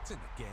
It's in the game.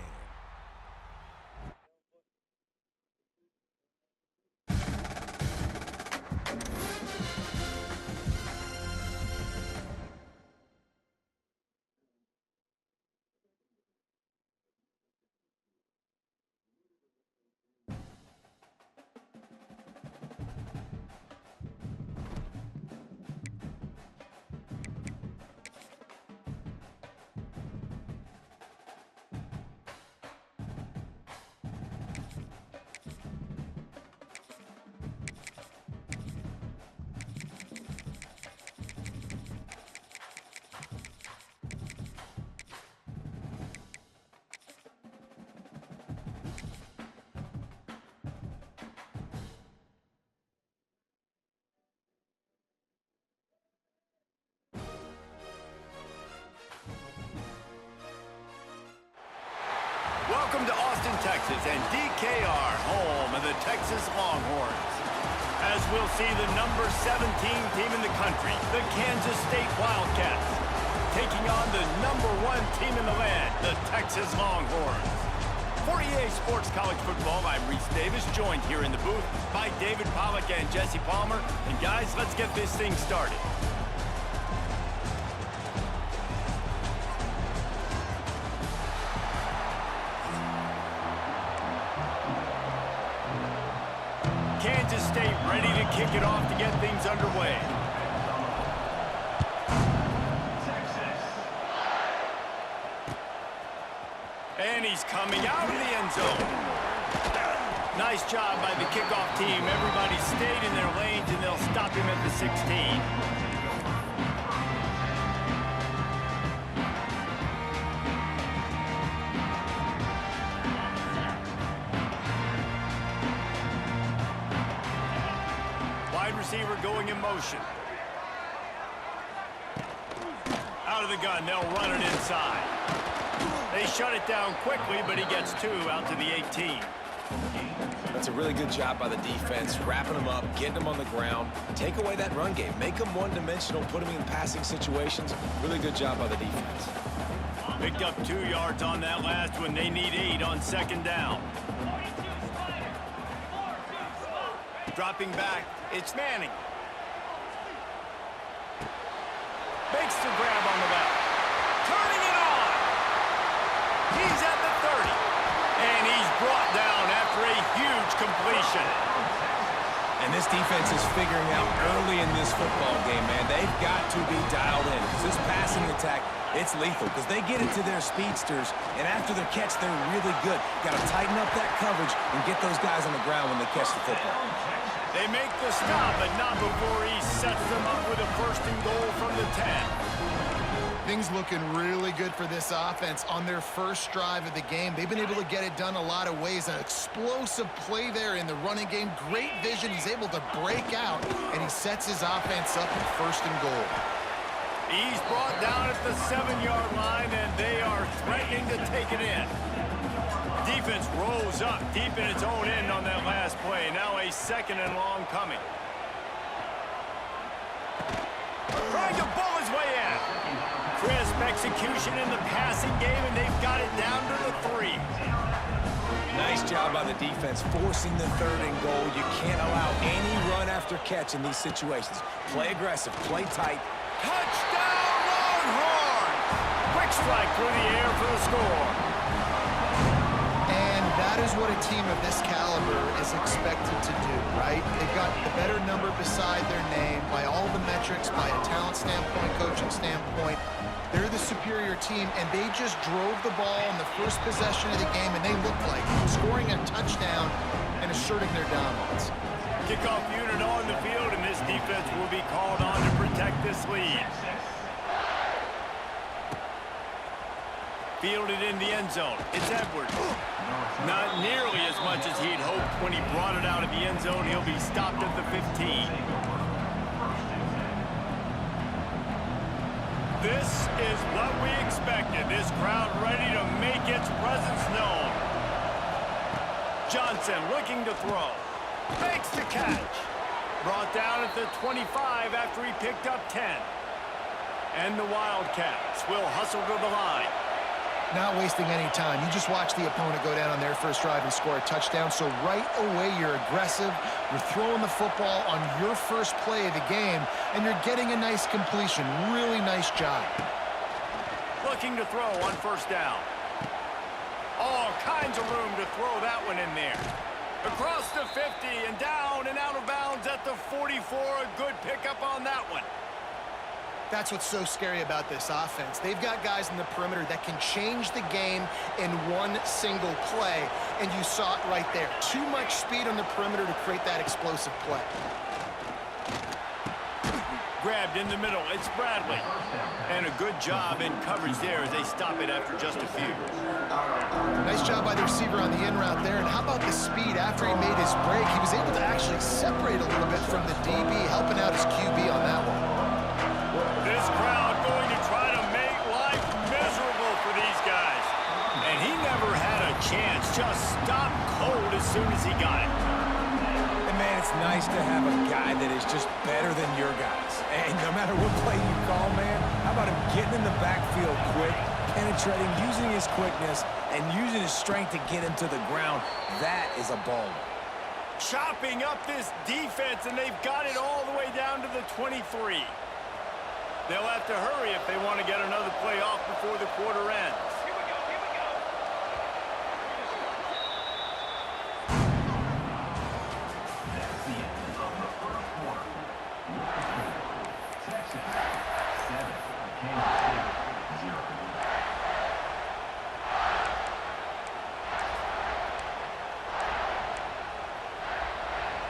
Welcome to Austin, Texas, and DKR, home of the Texas Longhorns. As we'll see, the number 17 team in the country, the Kansas State Wildcats, taking on the number 1 team in the land, the Texas Longhorns. For EA Sports College Football, I'm Reese Davis, joined here in the booth by David Pollack and Jesse Palmer. And guys, let's get this thing started. Kansas State ready to kick it off to get things underway. And he's coming out of the end zone. Nice job by the kickoff team. Everybody stayed in their lanes, and they'll stop him at the 16. Receiver going in motion. Out of the gun, they'll run it inside. They shut it down quickly, but he gets 2 out to the 18. That's a really good job by the defense, wrapping them up, getting them on the ground. Take away that run game. Make them one-dimensional, put them in passing situations. Really good job by the defense. Picked up 2 yards on that last one. They need 8 on 2nd down. Dropping back, it's Manning. Makes the grab on the left. Turning it on. He's at the 30. And he's brought down after a huge completion. And this defense is figuring out early in this football game, man. They've got to be dialed in. Because this passing attack, it's lethal. Because they get it to their speedsters, and after their catch, they're really good. Got to tighten up that coverage and get those guys on the ground when they catch the football. They make the stop, but not before he sets them up with a 1st and goal from the 10. Things looking really good for this offense on their first drive of the game. They've been able to get it done a lot of ways. An explosive play there in the running game. Great vision. He's able to break out, and he sets his offense up with 1st and goal. He's brought down at the 7-yard line, and they are threatening to take it in. Defense rolls up deep in its own end on that last play. Now a 2nd and long coming. Trying to bull his way in. Crisp execution in the passing game, and they've got it down to the 3. Nice job by the defense forcing the 3rd and goal. You can't allow any run after catch in these situations. Play aggressive, play tight. Touchdown, Longhorns! Quick strike through the air for the score. That is what a team of this caliber is expected to do, right? They've got the better number beside their name by all the metrics, by a talent standpoint, coaching standpoint. They're the superior team, and they just drove the ball in the first possession of the game, and they looked like scoring a touchdown and asserting their dominance. Kickoff unit on the field, and this defense will be called on to protect this lead. Fielded in the end zone. It's Edwards. Not nearly as much as he'd hoped when he brought it out of the end zone. He'll be stopped at the 15. This is what we expected. This crowd ready to make its presence known. Johnson looking to throw. Makes the catch. Brought down at the 25 after he picked up 10. And the Wildcats will hustle to the line. Not wasting any time. You just watch the opponent go down on their first drive and score a touchdown. So right away, you're aggressive. You're throwing the football on your first play of the game, and you're getting a nice completion. Really nice job. Looking to throw on first down. All kinds of room to throw that one in there. Across the 50 and down and out of bounds at the 44. A good pickup on that one. That's what's so scary about this offense. They've got guys in the perimeter that can change the game in one single play, and you saw it right there. Too much speed on the perimeter to create that explosive play. Grabbed in the middle. It's Bradley. And a good job in coverage there as they stop it after just a few. Nice job by the receiver on the in route there. And how about the speed after he made his break? He was able to actually separate a little bit from the DB, helping out his QB on that one. This crowd going to try to make life miserable for these guys. And he never had a chance. Just stopped cold as soon as he got it. And man, it's nice to have a guy that is just better than your guys. And no matter what play you call, man, how about him getting in the backfield quick, penetrating, using his quickness, and using his strength to get him to the ground. That is a baller. Chopping up this defense, and they've got it all the way down to the 23. They'll have to hurry if they want to get another play off before the quarter ends.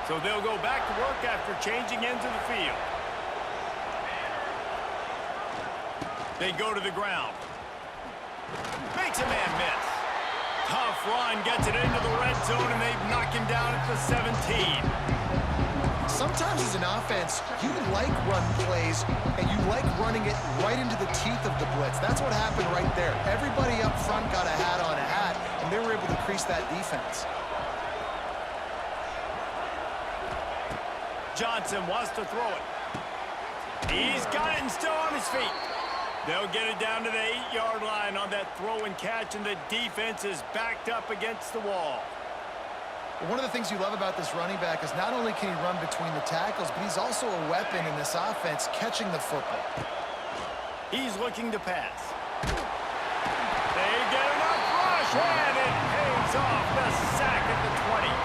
So they'll go back to work after changing into the field. They go to the ground. Makes a man miss. Tough run, gets it into the red zone, and they knock him down at the 17. Sometimes as an offense, you like run plays, and you like running it right into the teeth of the blitz. That's what happened right there. Everybody up front got a hat on a hat, and they were able to crease that defense. Johnson wants to throw it. He's got it and still on his feet. They'll get it down to the 8-yard line on that throw and catch, and the defense is backed up against the wall. Well, one of the things you love about this running back is not only can he run between the tackles, but he's also a weapon in this offense catching the football. He's looking to pass. They get enough rush, and it pays off the sack at the 20.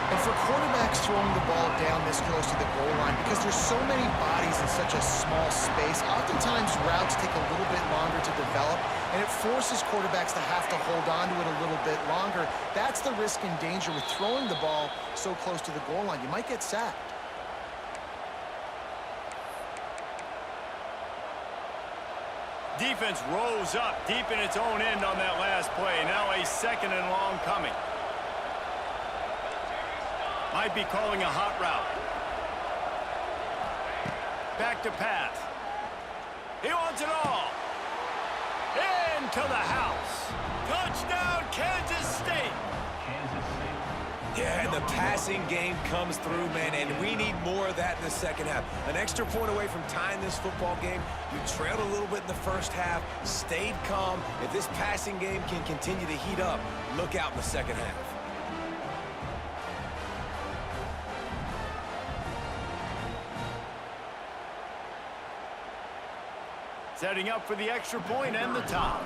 And for quarterbacks throwing the ball down this close to the goal line, because there's so many bodies in such a small space, oftentimes routes take a little bit longer to develop, and it forces quarterbacks to have to hold on to it a little bit longer. That's the risk and danger with throwing the ball so close to the goal line. You might get sacked. Defense rose up deep in its own end on that last play. Now a second and long coming. Might be calling a hot route. Back to pass. He wants it all. Into the house. Touchdown, Kansas State. Yeah, and the passing game comes through, man, and we need more of that in the second half. An extra point away from tying this football game. You trailed a little bit in the first half, stayed calm. If this passing game can continue to heat up, look out in the second half. Setting up for the extra point and the top.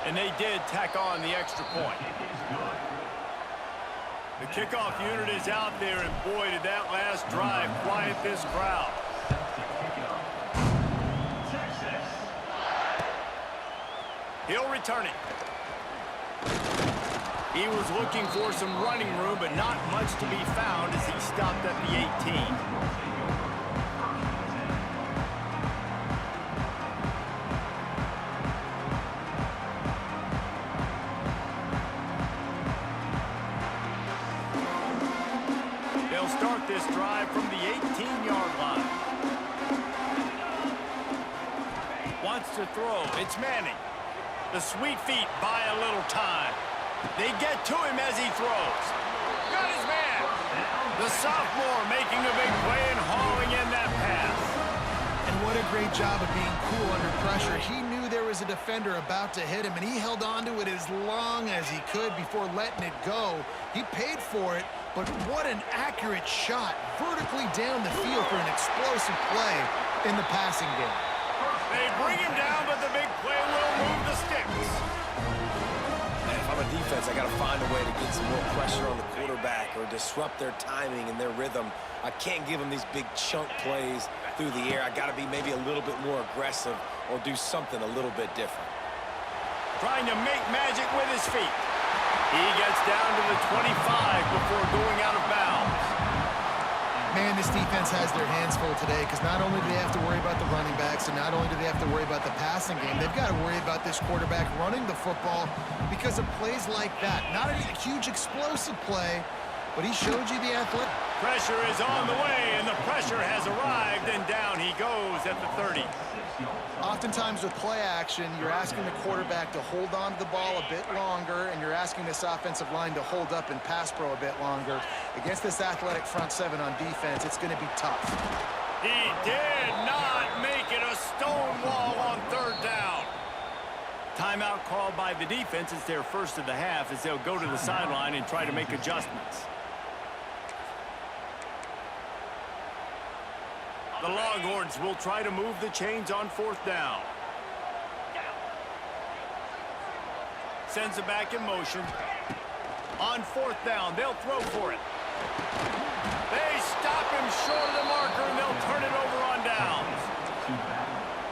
And they did tack on the extra point. The kickoff unit is out there, and boy, did that last drive quiet this crowd. He'll return it. He was looking for some running room, but not much to be found as he stopped at the 18. Start this drive from the 18-yard line. Wants to throw. It's Manning. The sweet feet buy a little time. They get to him as he throws. Got his man. The sophomore making a big play and hauling in that pass. And what a great job of being cool under pressure. He knew there was a defender about to hit him, and he held on to it as long as he could before letting it go. He paid for it, but what an accurate shot vertically down the field for an explosive play in the passing game. They bring him down, but the big play will move the sticks. Man, if I'm a defense, I got to find a way to get some more pressure on the quarterback or disrupt their timing and their rhythm. I can't give them these big chunk plays through the air. I got to be maybe a little bit more aggressive or do something a little bit different. Trying to make magic with his feet. He gets down to the 25 before going out of bounds. Man, this defense has their hands full today because not only do they have to worry about the running backs and not only do they have to worry about the passing game, they've got to worry about this quarterback running the football because of plays like that. Not a huge explosive play, but he showed you the athletic. Pressure is on the way, and the pressure has arrived, and down he goes at the 30. Oftentimes with play action, you're asking the quarterback to hold on to the ball a bit longer, and you're asking this offensive line to hold up and pass pro a bit longer. Against this athletic front seven on defense, it's going to be tough. He did not make it a stone wall on third down. Timeout called by the defense. It's their first of the half as they'll go to the sideline and try to make adjustments. The Longhorns will try to move the chains on fourth down. Sends it back in motion. On fourth down, they'll throw for it. They stop him short of the marker, and they'll turn it over on downs.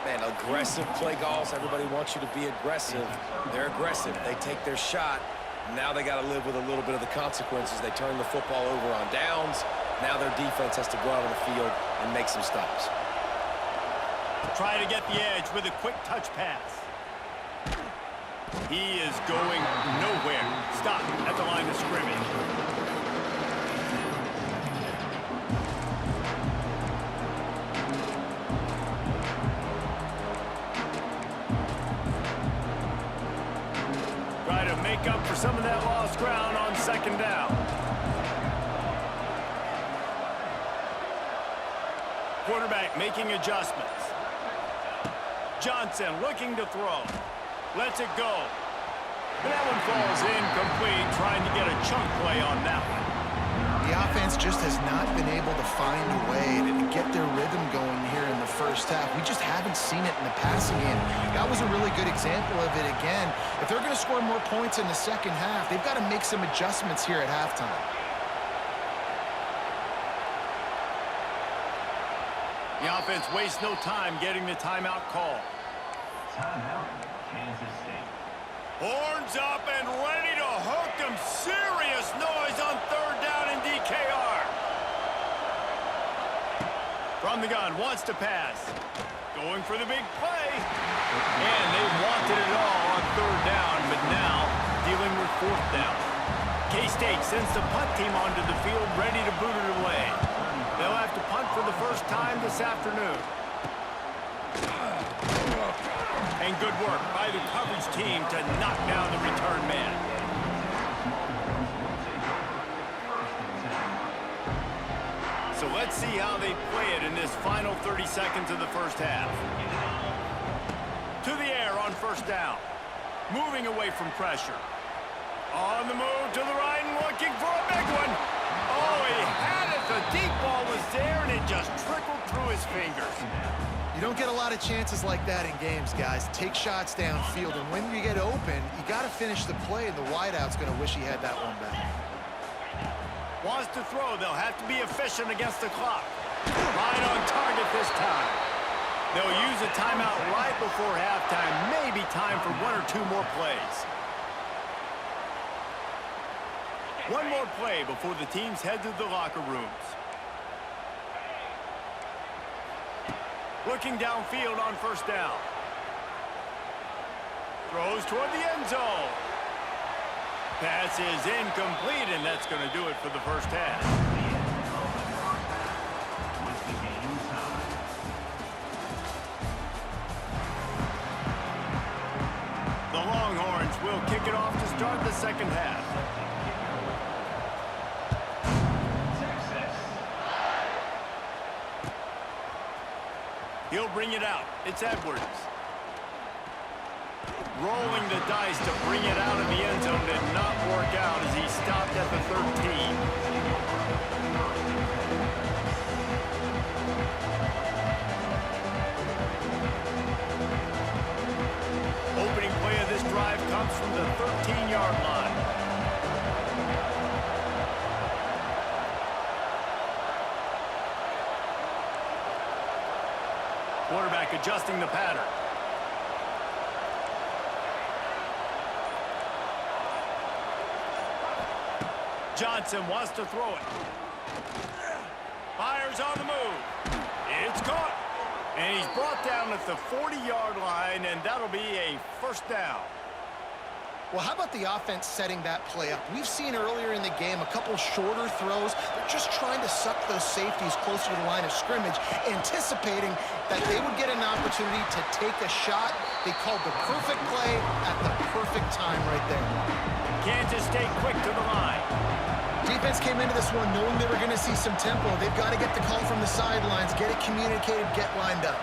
Man, aggressive play calls. Everybody wants you to be aggressive. They're aggressive. They take their shot. Now they got to live with a little bit of the consequences. They turn the football over on downs. Now their defense has to go out on the field and make some stops. Try to get the edge with a quick touch pass. He is going nowhere. Stop at the line of scrimmage. Try to make up for some of that lost ground on second down. Quarterback making adjustments. Johnson looking to throw. Lets it go. That one falls incomplete, trying to get a chunk play on that one. The offense just has not been able to find a way to get their rhythm going here in the first half. We just haven't seen it in the passing game. That was a really good example of it again. If they're going to score more points in the second half, they've got to make some adjustments here at halftime. The offense wastes no time getting the timeout call. Timeout, Kansas State. Horns up and ready to hook them. Serious noise on third down in DKR. From the gun, wants to pass. Going for the big play. And they wanted it all on third down, but now dealing with fourth down. K-State sends the punt team onto the field, ready to boot it away. They'll have to punt for the first time this afternoon. And good work by the coverage team to knock down the return man. So let's see how they play it in this final 30 seconds of the first half. To the air on first down. Moving away from pressure. On the move to the right and looking for a big one. Oh, he had it. The deep ball was there, and it just trickled through his fingers. You don't get a lot of chances like that in games, guys. Take shots downfield, and when you get open, you got to finish the play, and the wideout's going to wish he had that one back. Wants to throw. They'll have to be efficient against the clock. Right on target this time. They'll use a timeout right before halftime. Maybe time for one or two more plays. One more play before the teams head to the locker rooms. Looking downfield on first down. Throws toward the end zone. Pass is incomplete, and that's going to do it for the first half. The Longhorns will kick it off to start the second half. He'll bring it out. It's Edwards. Rolling the dice to bring it out of the end zone did not work out as he stopped at the 13. Opening play of this drive comes from the 13-yard line. Quarterback adjusting the pattern. Johnson wants to throw it. Fires on the move. It's caught. And he's brought down at the 40-yard line, and that'll be a first down. Well, how about the offense setting that play up? We've seen earlier in the game a couple shorter throws. They're just trying to suck those safeties closer to the line of scrimmage, anticipating that they would get an opportunity to take a shot. They called the perfect play at the perfect time right there. Kansas State quick to the line. Defense came into this one knowing they were going to see some tempo. They've got to get the call from the sidelines, get it communicated, get lined up.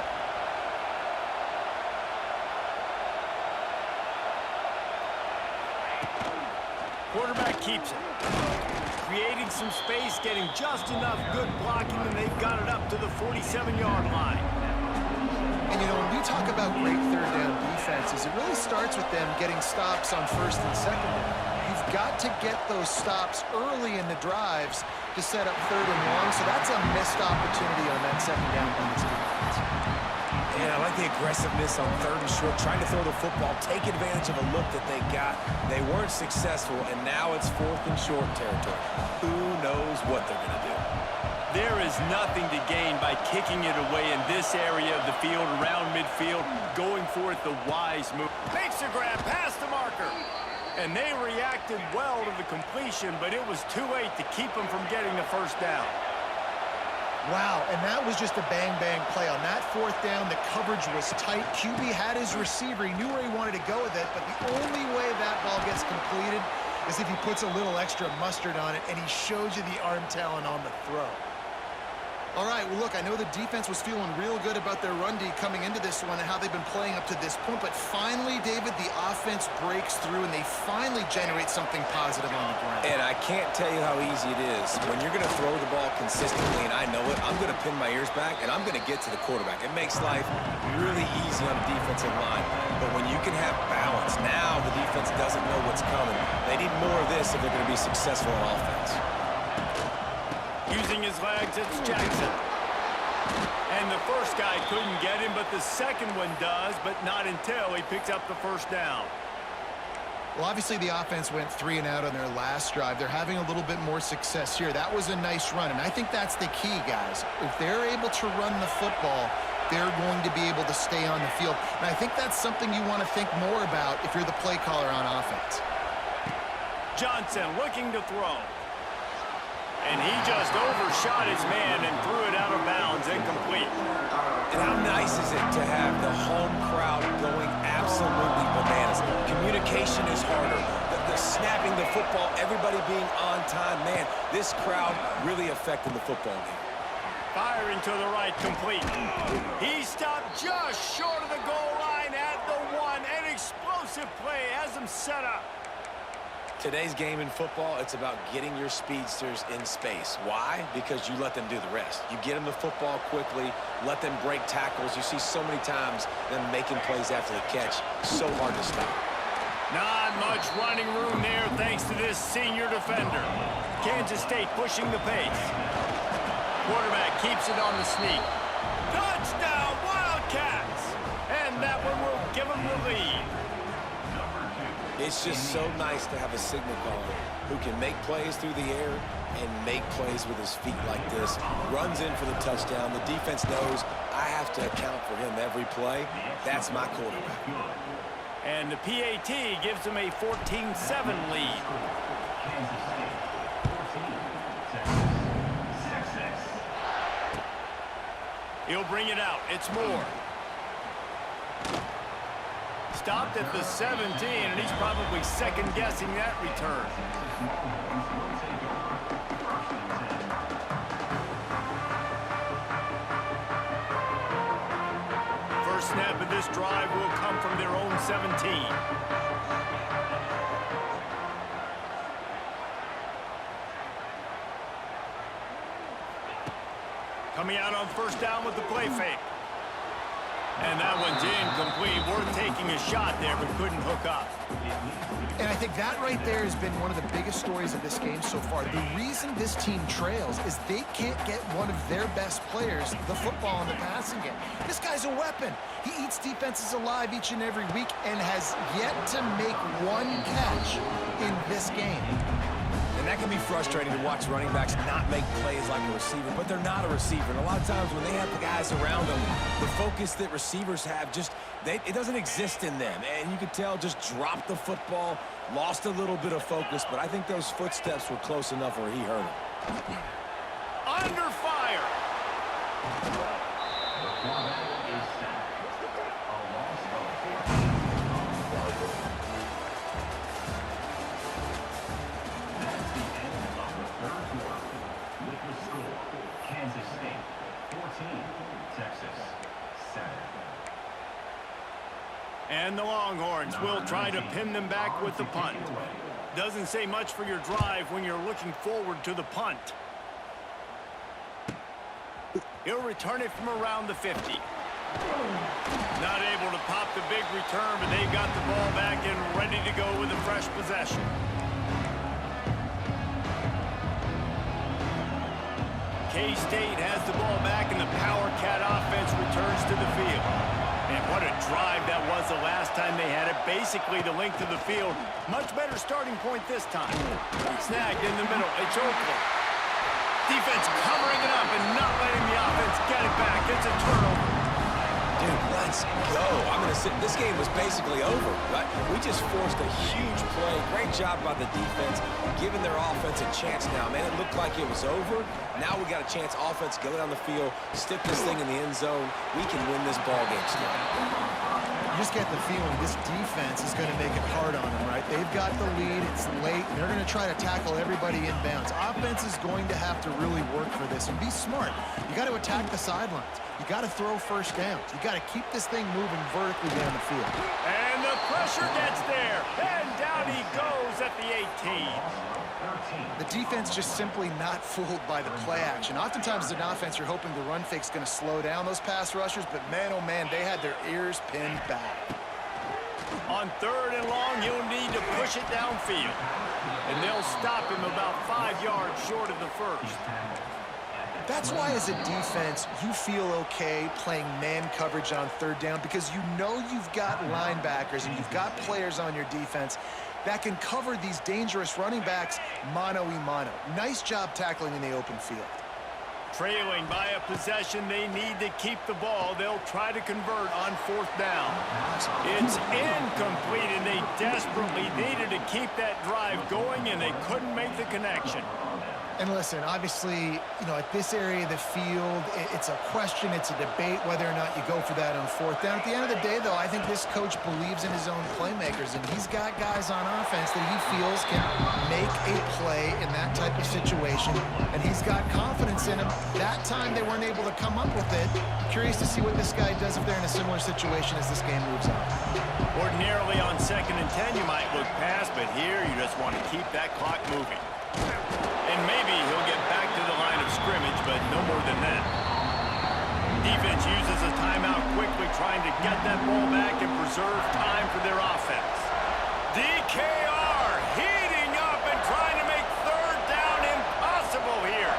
Quarterback keeps it. Creating some space, getting just enough good blocking, and they've got it up to the 47-yard line. And, you know, when we talk about great third down defenses, it really starts with them getting stops on first and second down. You've got to get those stops early in the drives to set up third and long, so that's a missed opportunity on that second down by this defense. And I like the aggressiveness on third and short, trying to throw the football, take advantage of a look that they got. They weren't successful, and now it's fourth and short territory. Who knows what they're going to do? There is nothing to gain by kicking it away in this area of the field, around midfield, going for it the wise move. Makes the grab past the marker. And they reacted well to the completion, but it was too late to keep them from getting the first down. Wow, and that was just a bang-bang play. On that fourth down, the coverage was tight. QB had his receiver. He knew where he wanted to go with it, but the only way that ball gets completed is if he puts a little extra mustard on it, and he shows you the arm talent on the throw. All right, well, look, I know the defense was feeling real good about their run D coming into this one and how they've been playing up to this point, but finally, David, the offense breaks through, and they finally generate something positive on the ground. And I can't tell you how easy it is. When you're going to throw the ball consistently, and I know it, I'm going to pin my ears back, and I'm going to get to the quarterback. It makes life really easy on the defensive line. But when you can have balance, now the defense doesn't know what's coming. They need more of this if they're going to be successful on offense. Using his legs, it's Jackson. And the first guy couldn't get him, but the second one does, but not until he picks up the first down. Well, obviously, the offense went 3 and out on their last drive. They're having a little bit more success here. That was a nice run, and I think that's the key, guys. If they're able to run the football, they're going to be able to stay on the field. And I think that's something you want to think more about if you're the play caller on offense. Johnson looking to throw. And he just overshot his man and threw it out of bounds, incomplete. And how nice is it to have the home crowd going absolutely bananas? Communication is harder. The snapping the football, everybody being on time. Man, this crowd really affecting the football game. Firing to the right, complete. He stopped just short of the goal line at the 1. An explosive play has him set up. Today's game in football, it's about getting your speedsters in space. Why? Because you let them do the rest. You get them the football quickly, let them break tackles. You see so many times them making plays after the catch. So hard to stop. Not much running room there thanks to this senior defender. Kansas State pushing the pace. Quarterback keeps it on the sneak. Touchdown, Wildcats! And that one will give them the lead. It's just so nice to have a signal caller who can make plays through the air and make plays with his feet like this. Runs in for the touchdown. The defense knows I have to account for him every play. That's my quarterback. And the PAT gives him a 14-7 lead. He'll bring it out. It's Moore. Stopped at the 17, and he's probably second-guessing that return. first snap of this drive will come from their own 17. Coming out on first down with the play fake. And that one's incomplete. Worth taking a shot there, but couldn't hook up. And I think that right there has been one of the biggest stories of this game so far. The reason this team trails is they can't get one of their best players the football in the passing game. This guy's a weapon. He eats defenses alive each and every week and has yet to make one catch in this game. And that can be frustrating to watch running backs not make plays like a receiver, but they're not a receiver. And a lot of times when they have the guys around them, the focus that receivers have just, it doesn't exist in them. And you could tell just dropped the football, lost a little bit of focus, but I think those footsteps were close enough where he heard it. Under fire. The quarterback is sacked. A loss of 14. That's the end of the third quarter. With the score, Kansas State 14, Texas 7. And the Longhorns will try to pin them back with the punt. Doesn't say much for your drive when you're looking forward to the punt. He'll return it from around the 50. Not able to pop the big return, but they've got the ball back and ready to go with a fresh possession. K-State has the ball back, and the Power Cat offense returns to the field. And what a drive that was the last time they had it. Basically the length of the field. Much better starting point this time. Snagged in the middle. It's Oakland. Defense covering it up and not letting the offense get it back. It's a turnover. Dude, let's go. I'm going to say this game was basically over, right? We just forced a huge play. Great job by the defense, giving their offense a chance now. Man, it looked like it was over. Now we got a chance. Offense, go down the field, stick this thing in the end zone. We can win this ball game still. You just get the feeling this defense is going to make it hard on them, right? They've got the lead. It's late. And they're going to try to tackle everybody inbounds. Offense is going to have to really work for this and be smart. You got to attack the sidelines. You got to throw first downs. You got to keep this thing moving vertically down the field. And the pressure gets there. And down he goes at the 18. The defense just simply not fooled by the play action. Oftentimes as an offense, you're hoping the run fake's going to slow down those pass rushers, but man, oh man, they had their ears pinned back. On third and long, he'll need to push it downfield. And they'll stop him about 5 yards short of the first. That's why as a defense, you feel okay playing man coverage on third down because you know you've got linebackers and you've got players on your defense that can cover these dangerous running backs mano-a-mano. Nice job tackling in the open field. Trailing by a possession, they need to keep the ball. They'll try to convert on fourth down. It's incomplete, and they desperately needed to keep that drive going, and they couldn't make the connection. And listen, obviously, you know, at this area of the field, it's a question, it's a debate whether or not you go for that on fourth down. At the end of the day, though, I think this coach believes in his own playmakers, and he's got guys on offense that he feels can make a play in that type of situation, and he's got confidence in him. That time they weren't able to come up with it. Curious to see what this guy does if they're in a similar situation as this game moves on. Ordinarily on 2nd and 10, you might look past, but here you just want to keep that clock moving. And maybe he'll get back to the line of scrimmage, but no more than that. Defense uses a timeout quickly, trying to get that ball back and preserve time for their offense. DKR heating up and trying to make third down impossible here.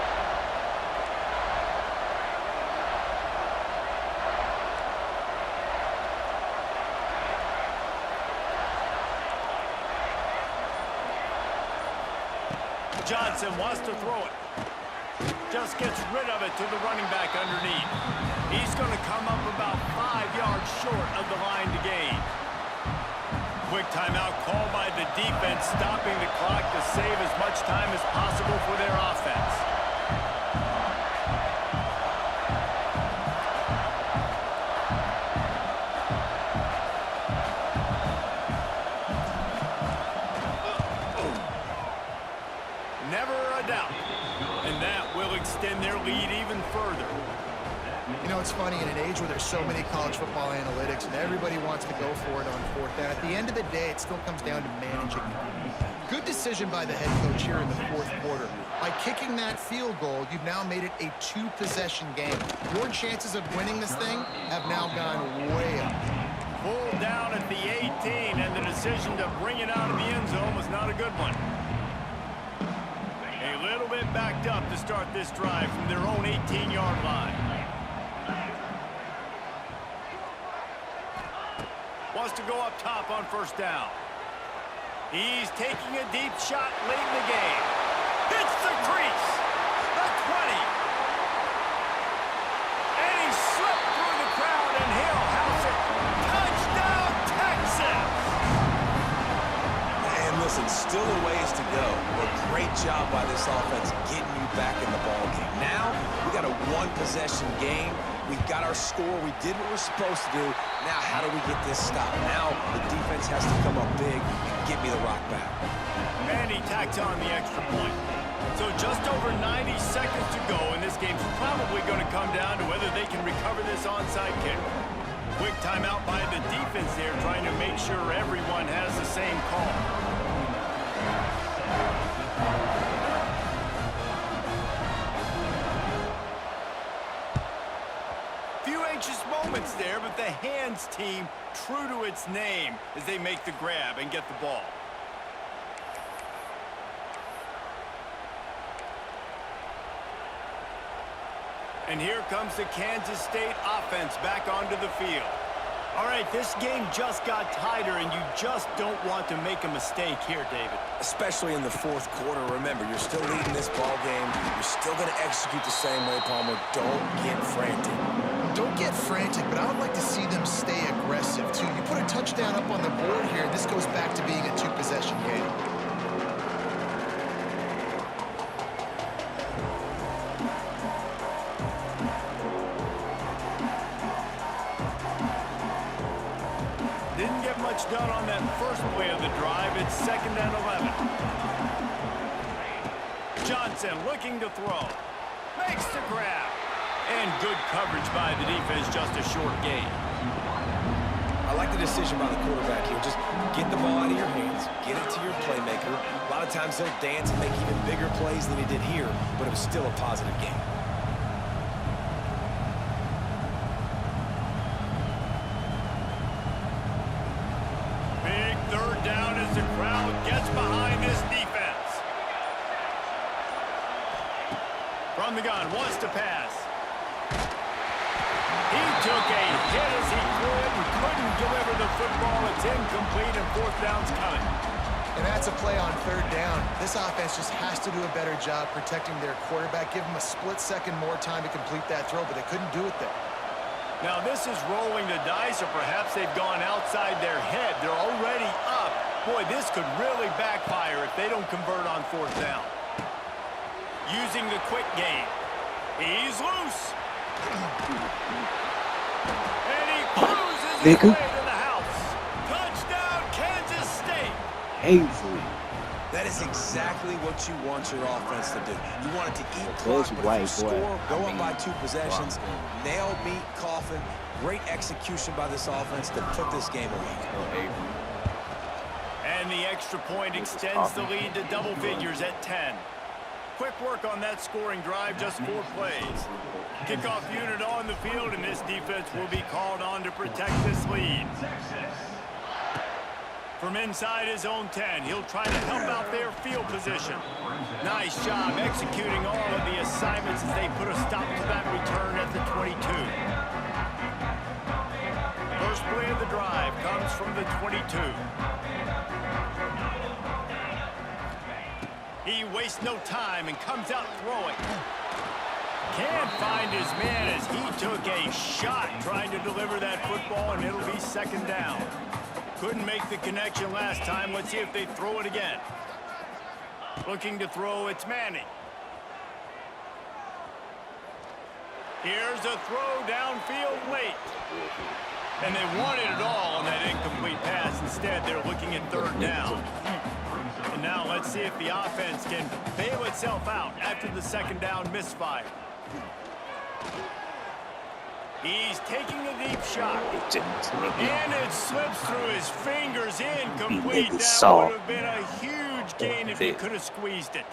Johnson wants to throw it. Just gets rid of it to the running back underneath. He's going to come up about 5 yards short of the line to gain. Quick timeout called by the defense, stopping the clock to save as much time as possible for their offense. Never a doubt. And that will extend their lead even further. You know, it's funny, in an age where there's so many college football analytics and everybody wants to go for it on fourth down, at the end of the day, it still comes down to managing. Good decision by the head coach here in the fourth quarter. By kicking that field goal, you've now made it a two-possession game. Your chances of winning this thing have now gone way up. Pulled down at the 18, and the decision to bring it out of the end zone was not a good one. A little bit backed up to start this drive from their own 18-yard line. Wants to go up top on first down. He's taking a deep shot late in the game. Hits the crease. The 20. And he slipped through the crowd, and he'll house it. Touchdown, Texas! And listen, still a ways to go. But great job by this offense getting you back in the ball game. Now, we got a one-possession game. We've got our score. We did what we're supposed to do. Now, how do we get this stopped? Now, the defense has to come up big and get me the rock back. And he tacked on the extra point. So just over 90 seconds to go, and this game's probably going to come down to whether they can recover this onside kick. Quick timeout by the defense there, trying to make sure everyone has the same call. Few anxious moments there, but the hands team true to its name as they make the grab and get the ball. And here comes the Kansas State offense back onto the field. All right, this game just got tighter, and you just don't want to make a mistake here, David. Especially in the fourth quarter. Remember, you're still leading this ball game. You're still going to execute the same way, Palmer. Don't get frantic. Don't get frantic, but I would like to see them stay aggressive, too. You put a touchdown up on the board here, this goes back to being a two-possession game. Didn't get much done on that first play of the drive. It's 2nd and 11. Johnson looking to throw. Makes the grab. And good coverage by the defense, just a short gain. I like the decision by the quarterback here. Just get the ball out of your hands, get it to your playmaker. A lot of times they'll dance and make even bigger plays than he did here, but it was still a positive game. Big third down as the crowd gets behind this defense. From the gun, wants to pass. He took a hit as he threw it and couldn't deliver the football. It's incomplete and fourth down's coming. And that's a play on third down. This offense just has to do a better job protecting their quarterback. Give them a split second more time to complete that throw, but they couldn't do it there. Now this is rolling the dice, or perhaps they've gone outside their head. They're already up. Boy, this could really backfire if they don't convert on fourth down. Using the quick game. He's loose. And he cruises his way to the house. Touchdown, Kansas State. Ainsley. That is exactly what you want your offense to do. You want it to eat clock, but if you score, go up by two possessions, nail, meet, coffin. Great execution by this offense to put this game away. And the extra point extends the lead to double figures at 10. Quick work on that scoring drive, just 4 plays. Kickoff unit on the field, and this defense will be called on to protect this lead. From inside his own 10, he'll try to help out their field position. Nice job executing all of the assignments as they put a stop to that return at the 22. First play of the drive comes from the 22. He wastes no time and comes out throwing. Can't find his man as he took a shot trying to deliver that football, and it'll be 2nd down. Couldn't make the connection last time. Let's see if they throw it again. Looking to throw, it's Manning. Here's a throw downfield late. And they wanted it all on that incomplete pass. Instead, they're looking at 3rd down. And now let's see if the offense can bail itself out after the 2nd down misfire. He's taking a deep shot. And it slips through his fingers incomplete. That would have been a huge gain if he could have squeezed it.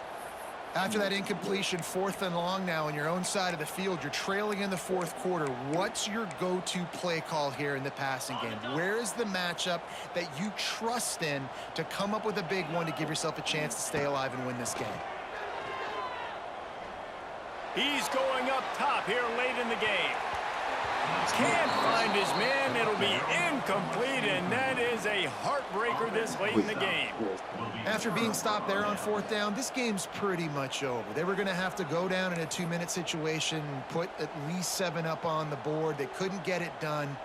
After that incompletion, 4th and long now on your own side of the field, you're trailing in the 4th quarter. What's your go-to play call here in the passing game? Where is the matchup that you trust in to come up with a big one to give yourself a chance to stay alive and win this game? He's going up top here late in the game. Can't find his man. It'll be incomplete, and that is a heartbreaker this late in the game. After being stopped there on 4th down, this game's pretty much over. They were going to have to go down in a 2-minute situation and put at least 7 up on the board. They couldn't get it done.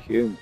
Cute.